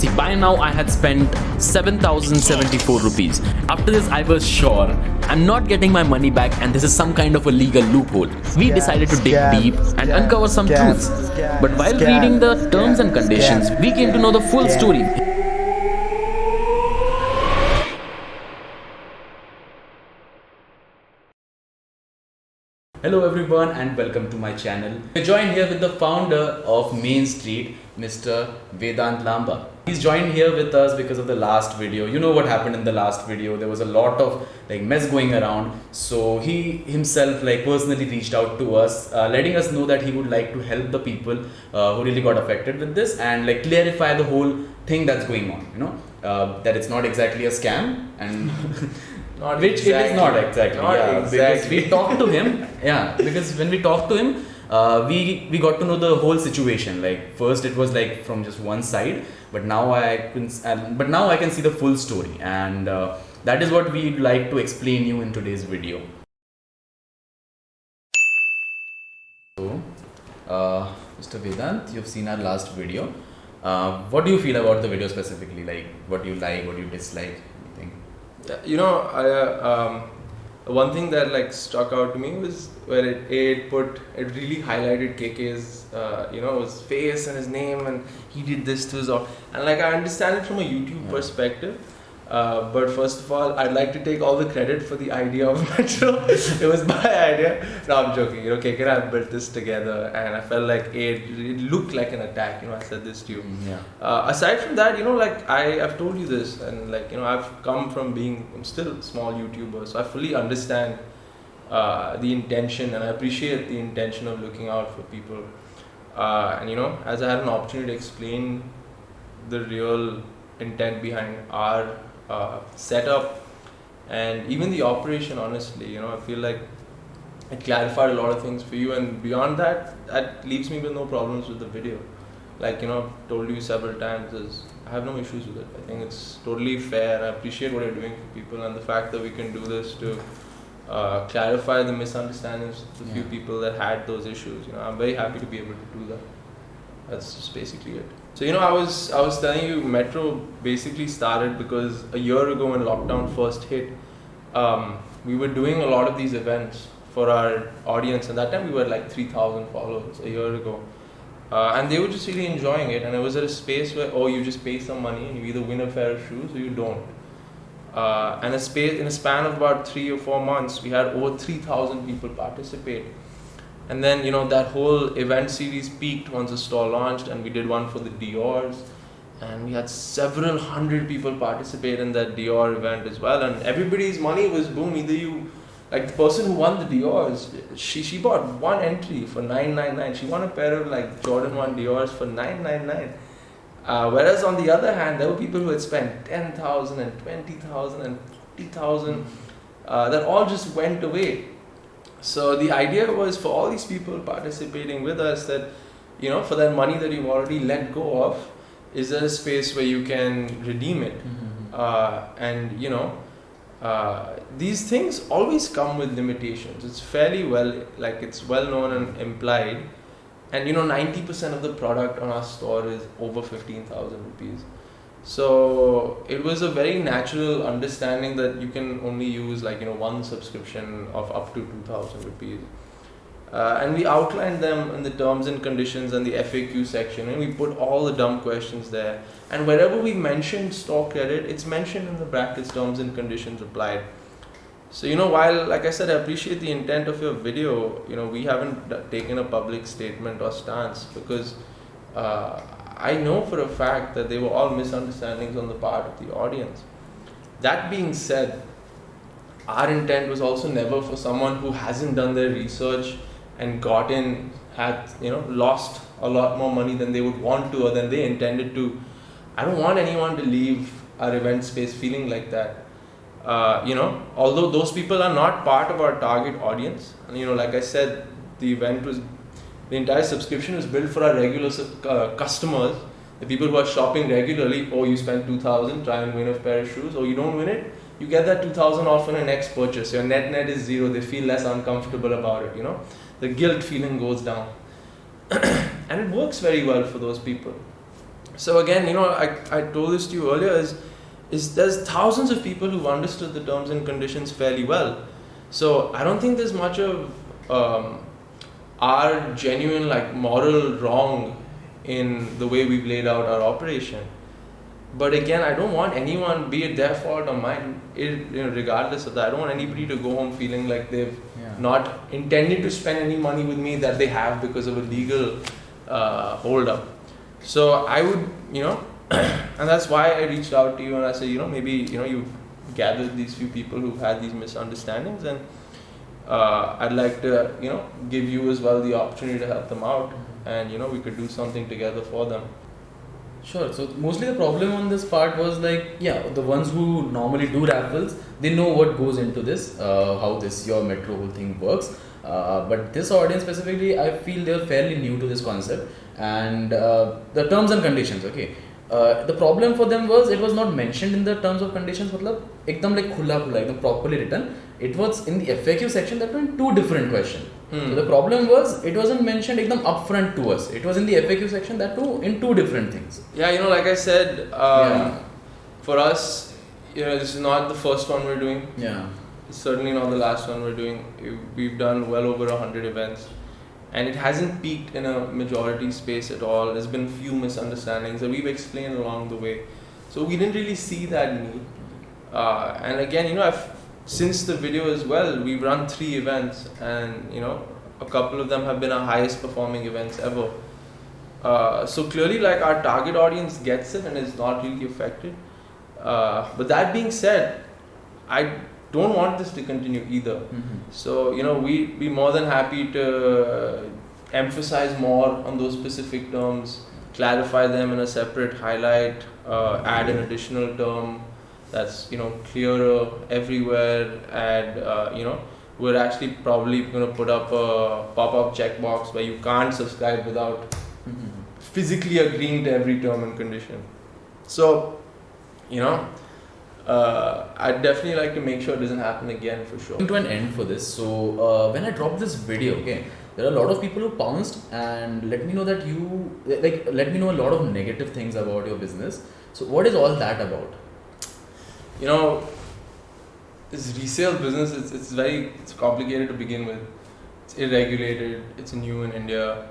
See, by now I had spent 7,074 rupees. After this, I was sure I'm not getting my money back and this is some kind of a legal loophole. We decided to dig deep and uncover some truths. But while reading the terms and conditions, we came to know the full story. Hello everyone and welcome to my channel. We're joined here with the founder of Main Street, Mr. Vedant Lamba. He's joined here with us because of the last video. You know what happened in the last video. There was a lot of mess going around. So he himself personally reached out to us, letting us know that he would like to help the people who really got affected with this and clarify the whole thing that's going on. That it's not exactly a scam and which it is not exactly. Because we talked to him. Because when we talked to him, we got to know the whole situation. First it was from just one side, but now I can see the full story, and that is what we'd like to explain you in today's video. So, Mr. Vedant, you've seen our last video. What do you feel about the video specifically? What do you like, what do you dislike? One thing that struck out to me was where it really highlighted KK's his face and his name, and he did this to his and I understand it from a YouTube perspective. But first of all, I'd like to take all the credit for the idea of Metro. It was my idea. No, I'm joking. KK and I built this together, and I felt like it looked like an attack. I said this to you. Aside from that, I've told you this, and I've come from I'm still a small YouTuber, so I fully understand the intention, and I appreciate the intention of looking out for people. As I had an opportunity to explain the real intent behind our setup and even the operation, honestly, I feel like it clarified a lot of things for you, and beyond that leaves me with no problems with the video. I've told you several times, I have no issues with it. I think it's totally fair. I appreciate what you're doing for people, and the fact that we can do this to clarify the misunderstandings of the few people that had those issues. I'm very happy to be able to do that. That's just basically it. So I was telling you, Metro basically started because a year ago when lockdown first hit, we were doing a lot of these events for our audience, and that time we were 3,000 followers a year ago, and they were just really enjoying it. And it was at a space where you just pay some money and you either win a pair of shoes or you don't. And in a span of about 3 or 4 months, we had over 3,000 people participate. And then, that whole event series peaked once the store launched, and we did one for the Dior's, and we had several hundred people participate in that Dior event as well, and everybody's money was boom. Either you, the person who won the Dior's, she bought one entry for $9.99. She won a pair of Jordan 1 Dior's for $9.99. Whereas on the other hand, there were people who had spent $10,000 and $20,000 and $40,000. That all just went away. So the idea was for all these people participating with us that, for that money that you've already let go of, is there a space where you can redeem it? And these things always come with limitations. It's fairly it's well known and implied. And 90% of the product on our store is over 15,000 rupees. So it was a very natural understanding that you can only use one subscription of up to 2,000 rupees. And we outlined them in the terms and conditions and the FAQ section, and we put all the dumb questions there. And wherever we mentioned store credit, it's mentioned in the brackets, terms and conditions applied. So while, like I said, I appreciate the intent of your video, we haven't taken a public statement or stance because I know for a fact that they were all misunderstandings on the part of the audience. That being said, our intent was also never for someone who hasn't done their research and lost a lot more money than they would want to or than they intended to. I don't want anyone to leave our event space feeling like that. Although those people are not part of our target audience, and like I said, the entire subscription is built for our regular customers, the people who are shopping regularly. You spend 2,000, try and win a pair of shoes, you don't win it, you get that 2,000 off on your next purchase. Your net is zero. They feel less uncomfortable about it. The guilt feeling goes down, and it works very well for those people. So again, I told this to you earlier, is there's thousands of people who've understood the terms and conditions fairly well. So I don't think there's much of our genuine like moral wrong in the way we've laid out our operation. But again, I don't want anyone, be it their fault or mine, regardless of that, I don't want anybody to go home feeling like they've not intended to spend any money with me that they have because of a legal hold up. So I would, and that's why I reached out to you and I said, maybe, you've gathered these few people who've had these misunderstandings, and I'd like to, give you as well the opportunity to help them out, and, we could do something together for them. Sure. So mostly the problem on this part was like, the ones who normally do raffles, they know what goes into this, how this your metro whole thing works. But this audience specifically, I feel they're fairly new to this concept and the terms and conditions. Okay. The problem for them was it was not mentioned in the terms of conditions. मतलब एकदम like खुला एकदम properly written. It was in the FAQ section that were in two different questions. So the problem was it wasn't mentioned एकदम upfront to us. It was in the FAQ section that too in two different things. Yeah, like I said, for us, this is not the first one we're doing. Yeah. It's certainly not the last one we're doing. We've done well over 100 events, and it hasn't peaked in a majority space at all. There's been few misunderstandings that we've explained along the way. So we didn't really see that need. And again, since the video as well, we've run 3 events, and a couple of them have been our highest performing events ever. So clearly, like, our target audience gets it and is not really affected. But that being said, I don't want this to continue either. So we'd be more than happy to emphasize more on those specific terms, clarify them in a separate highlight, add an additional term that's clearer everywhere, and we're actually probably going to put up a pop-up checkbox where you can't subscribe without physically agreeing to every term and condition. So I'd definitely like to make sure it doesn't happen again, for sure. Coming to an end for this, so when I dropped this video, okay, there are a lot of people who pounced and let me know that let me know a lot of negative things about your business. So what is all that about? This resale business, it's complicated to begin with. It's irregulated, it's new in India.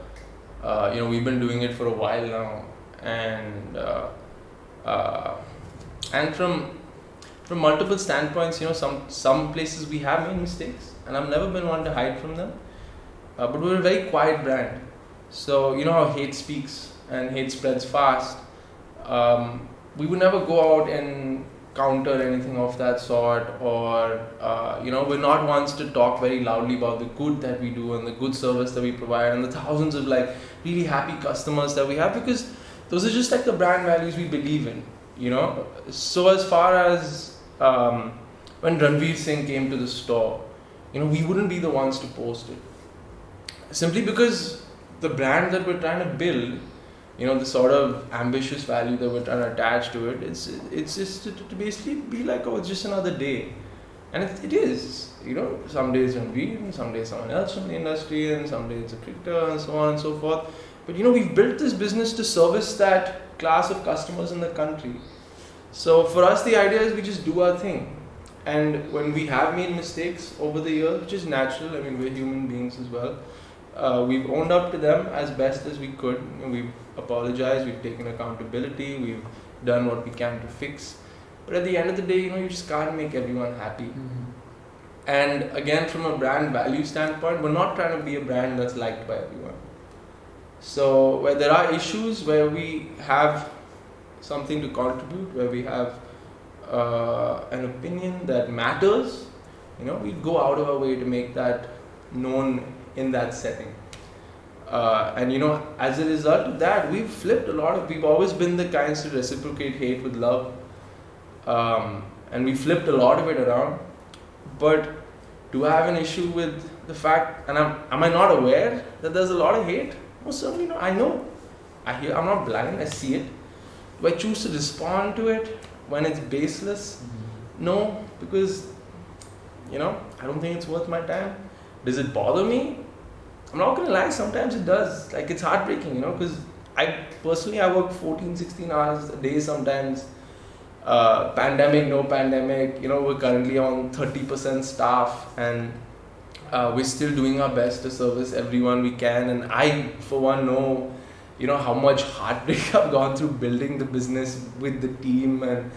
We've been doing it for a while now, and from multiple standpoints, some places we have made mistakes, and I've never been one to hide from them. But we're a very quiet brand, so how hate speaks and hate spreads fast. We would never go out and counter anything of that sort, or we're not ones to talk very loudly about the good that we do and the good service that we provide and the thousands of like really happy customers that we have, because those are just like the brand values we believe in. So as far as when Ranveer Singh came to the store, we wouldn't be the ones to post it, simply because the brand that we're trying to build, the sort of ambitious value that we're trying to attach to it, it's just to basically be like, oh, it's just another day. And it is, some days Ranveer, and some days someone else from the industry, and some days it's a cricketer, and so on and so forth. But we've built this business to service that class of customers in the country. So for us, the idea is we just do our thing. And when we have made mistakes over the years, which is natural, I mean, we're human beings as well, we've owned up to them as best as we could. We've apologized, we've taken accountability, we've done what we can to fix. But at the end of the day, you just can't make everyone happy. And again, from a brand value standpoint, we're not trying to be a brand that's liked by everyone. So where there are issues, where we have something to contribute, where we have an opinion that matters, we go out of our way to make that known in that setting. And as a result of that, we've flipped we've always been the kinds to reciprocate hate with love. And we flipped a lot of it around. But do I have an issue with the fact, and am I not aware that there's a lot of hate? Most certainly no. I know. I hear. I'm not blind. I see it. Do I choose to respond to it when it's baseless? No, because I don't think it's worth my time. Does it bother me? I'm not gonna lie. Sometimes it does. Like, it's heartbreaking, because I personally, I work 14, 16 hours a day sometimes. Pandemic, no pandemic, we're currently on 30% staff, and we're still doing our best to service everyone we can. And I, for one, know, how much heartbreak I've gone through building the business with the team, and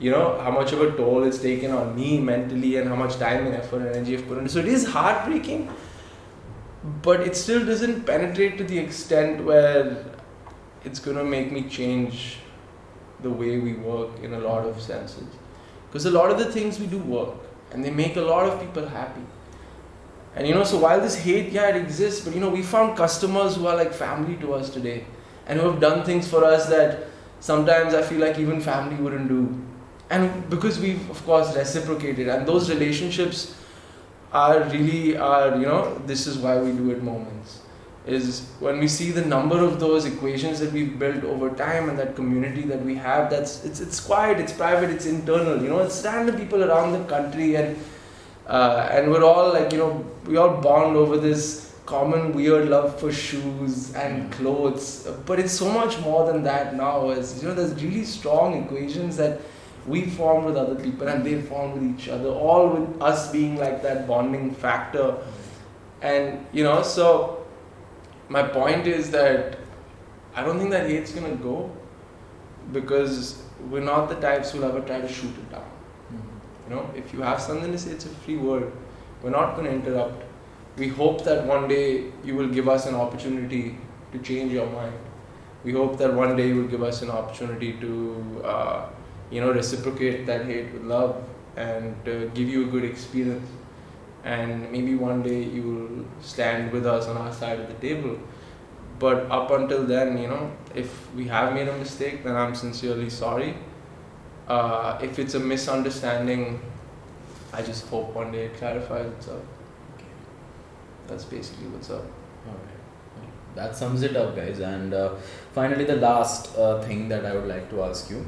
how much of a toll it's taken on me mentally, and how much time and effort and energy I've put into. So it is heartbreaking, but it still doesn't penetrate to the extent where it's gonna make me change the way we work in a lot of senses. Because a lot of the things we do work, and they make a lot of people happy. And so while this hate, it exists, but we found customers who are like family to us today, and who have done things for us that sometimes I feel like even family wouldn't do. And because we've, of course, reciprocated, and those relationships are really, this is why we do it moments. Is when we see the number of those equations that we've built over time, and that community that we have, it's quiet, it's private, it's internal, it's random people around the country, and we're all like, we all bond over this common weird love for shoes and clothes, but it's so much more than that now. As there's really strong equations that we form with other people, and they form with each other, all with us being like that bonding factor. And so my point is that I don't think that hate's gonna go, because we're not the types who'll ever try to shoot it down. If you have something to say, it's a free word. We're not going to interrupt. We hope that one day you will give us an opportunity to change your mind. We hope that one day you will give us an opportunity to, reciprocate that hate with love, and give you a good experience. And maybe one day you will stand with us on our side of the table. But up until then, if we have made a mistake, then I'm sincerely sorry. If it's a misunderstanding, I just hope one day it clarifies itself. Okay. That's basically what's up. Alright. That sums it up, guys. And finally, the last thing that I would like to ask you: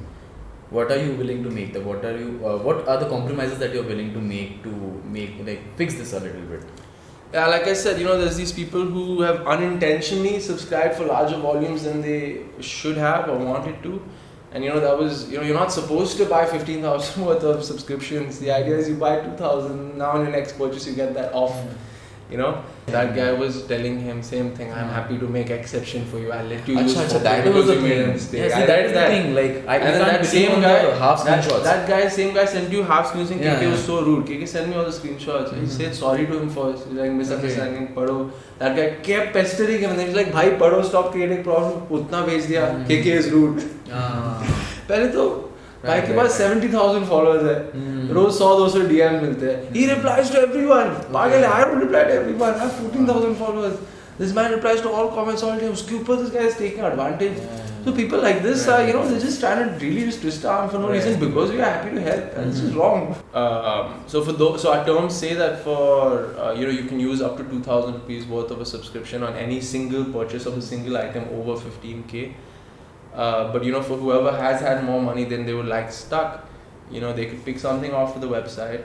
what are you willing to make? What are the compromises that you're willing to make fix this a little bit? Yeah, like I said, there's these people who have unintentionally subscribed for larger volumes than they should have or wanted to. And that was, you're not supposed to buy 15,000 worth of subscriptions. The idea is you buy 2,000, now in your next purchase you get that off. That guy was telling him same thing. I'm happy to make exception for you. I'll let you use that was the thing. Yeah, see, that is the thing. Like, and then that same guy, half screenshots. Same guy sent you half screenshots. Yeah, KK was so rude. KK sent me all the screenshots. He said sorry to him first. He's like, misunderstanding, padho. That guy kept pestering him, and then he's like, bhai, padho, stop creating problem. Utna bhej diya. KK is rude. पहले तो भाई के पास 70,000 followers है, रोज 100-200 DM मिलते हैं. He replies to everyone. पागल है, I don't reply to everyone. I have 14,000 followers. This man replies to all comments all day. उसके ऊपर this guy is taking advantage. So people like this are, they're just trying to really just twist our arm for no reason, because we are happy to help, and this is wrong. So our terms say that for you can use up to 2,000 rupees worth of a subscription on any single purchase of a single item over 15k. But for whoever has had more money than they would like stuck, they could pick something off of the website,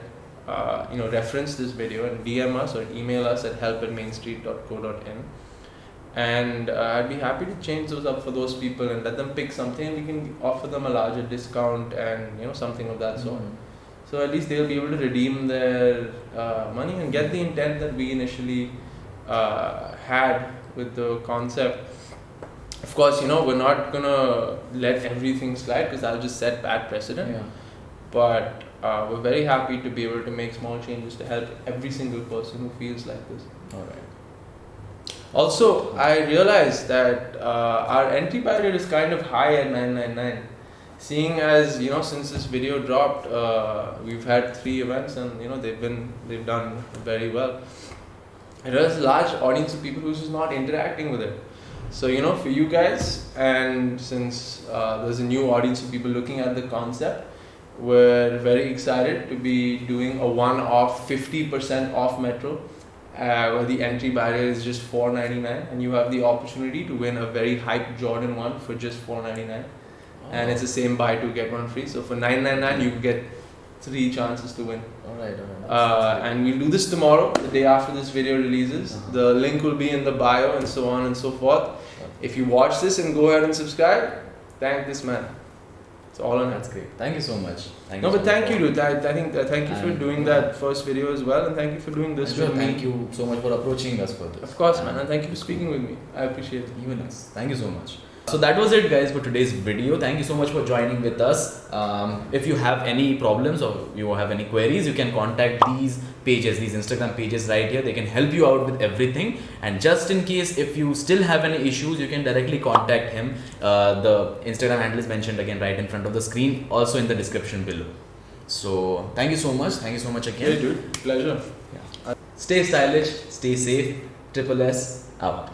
reference this video and DM us or email us at help@mainstreet.co.in, and I'd be happy to change those up for those people and let them pick something, and we can offer them a larger discount and something of that sort. So at least they'll be able to redeem their money and get the intent that we initially had with the concept. Of course, we're not gonna let everything slide, because that'll just set bad precedent. Yeah. But we're very happy to be able to make small changes to help every single person who feels like this. Alright. Also, I realized that our entry barrier is kind of high at 999. Seeing as since this video dropped, we've had 3 events, and they've done very well. And there's a large audience of people who's just not interacting with it. So for you guys, and since there's a new audience of people looking at the concept, we're very excited to be doing a one-off 50% off Metro, where the entry barrier is just $4.99, and you have the opportunity to win a very hyped Jordan 1 for just $4.99. And it's the same buy 2 get 1 free. So for $9.99 you get 3 chances to win. Alright. And we'll do this tomorrow, the day after this video releases. The link will be in the bio and so on and so forth. if you watch this and go ahead and subscribe, thank this man. It's all on That's him. great. Thank you so much. Thank No, you but so thank much you, for- dude. I think thank you for And- doing that first video as well, and thank you for doing this Sure, with me. thank you so much for approaching us for this. Of course, man, and thank you for speaking with me. I appreciate it. Even us. Thank you so much. So that was it, guys, for today's video. Thank you so much for joining with us. If you have any problems or you have any queries, you can contact these pages, these Instagram pages right here. They can help you out with everything. And just in case if you still have any issues, you can directly contact him. The Instagram handle is mentioned again right in front of the screen, also in the description below. So thank you so much. Thank you so much again. Yeah, dude. Pleasure. Stay stylish, stay safe. Triple S out.